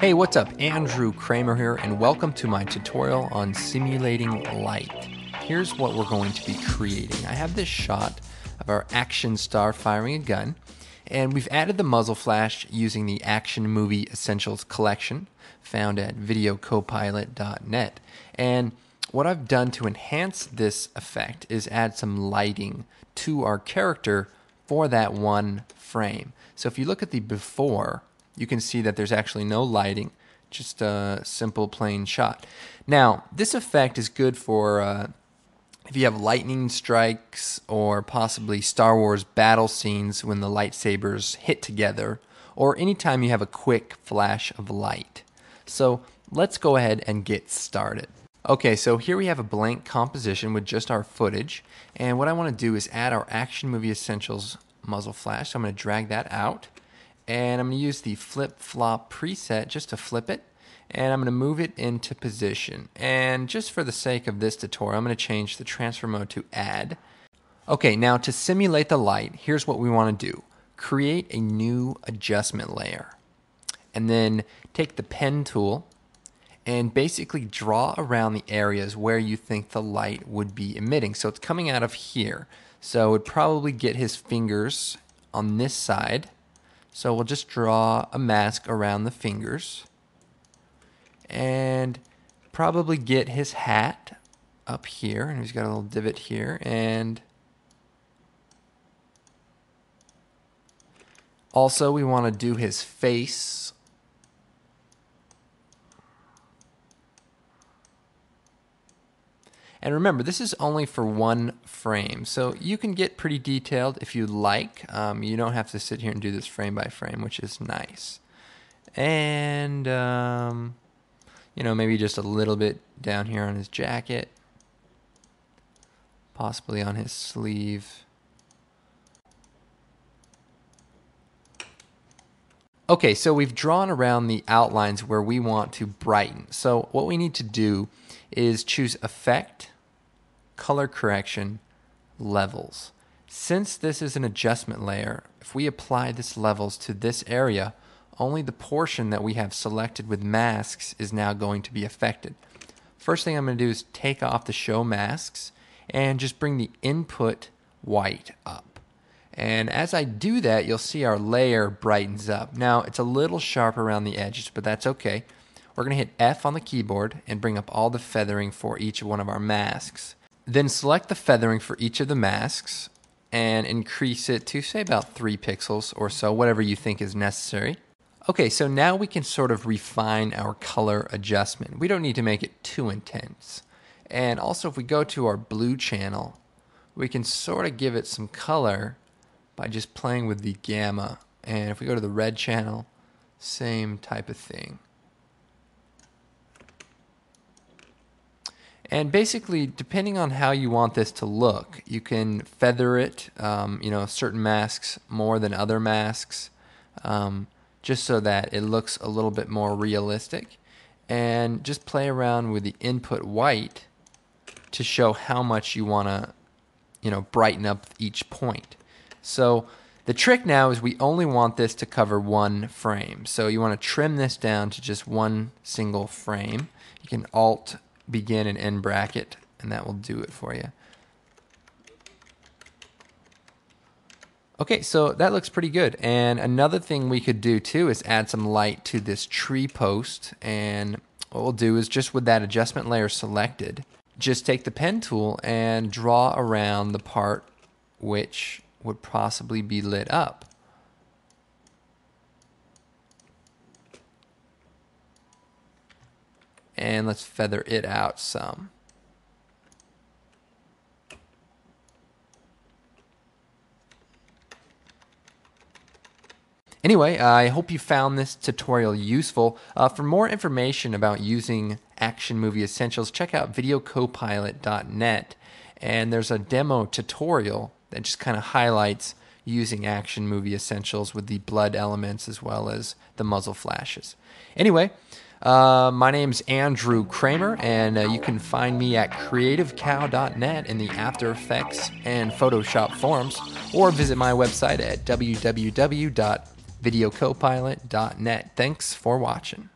Hey, what's up? Andrew Kramer here, and welcome to my tutorial on simulating light. Here's what we're going to be creating. I have this shot of our action star firing a gun, and we've added the muzzle flash using the Action Movie Essentials collection found at videocopilot.net. And what I've done to enhance this effect is add some lighting to our character for that one frame. So if you look at the before, you can see that there's actually no lighting, just a simple plain shot. Now, this effect is good for if you have lightning strikes or possibly Star Wars battle scenes when the lightsabers hit together, or anytime you have a quick flash of light. So let's go ahead and get started. Okay, so here we have a blank composition with just our footage, and what I want to do is add our Action Movie Essentials muzzle flash. So I'm going to drag that out. And I'm going to use the flip-flop preset just to flip it, and I'm going to move it into position. And just for the sake of this tutorial, I'm going to change the transfer mode to add. Okay, now to simulate the light, here's what we want to do. Create a new adjustment layer, and then take the pen tool and basically draw around the areas where you think the light would be emitting. So it's coming out of here. So it would probably get his fingers on this side. So we'll just draw a mask around the fingers and probably get his hat up here, and he's got a little divot here, and also we want to do his face. And remember, this is only for one frame, so you can get pretty detailed if you like. You don't have to sit here and do this frame by frame, which is nice. And, maybe just a little bit down here on his jacket, possibly on his sleeve. Okay, so we've drawn around the outlines where we want to brighten. So what we need to do is choose Effect, Color Correction, Levels. Since this is an adjustment layer, if we apply this levels to this area, only the portion that we have selected with masks is now going to be affected. First thing I'm going to do is take off the Show Masks and just bring the input white up. And as I do that, you'll see our layer brightens up. Now, it's a little sharp around the edges, but that's okay. We're going to hit F on the keyboard and bring up all the feathering for each one of our masks. Then select the feathering for each of the masks and increase it to, say, about 3 pixels or so, whatever you think is necessary. Okay, so now we can sort of refine our color adjustment. We don't need to make it too intense. And also, if we go to our blue channel, we can sort of give it some color by just playing with the gamma. And if we go to the red channel, same type of thing. And basically, depending on how you want this to look, you can feather it, certain masks more than other masks, just so that it looks a little bit more realistic. And just play around with the input white to show how much you want to, brighten up each point. So the trick now is we only want this to cover one frame. So you want to trim this down to just one single frame. You can Alt begin and end bracket, and that will do it for you. Okay, so that looks pretty good. And another thing we could do too is add some light to this tree post. And what we'll do is just with that adjustment layer selected, just take the pen tool and draw around the part which would possibly be lit up. And let's feather it out some. Anyway, I hope you found this tutorial useful. For more information about using Action Movie Essentials, check out videocopilot.net. And there's a demo tutorial that just kind of highlights using Action Movie Essentials with the blood elements as well as the muzzle flashes. Anyway, my name's Andrew Kramer, and you can find me at creativecow.net in the After Effects and Photoshop forums, or visit my website at www.videocopilot.net. Thanks for watching.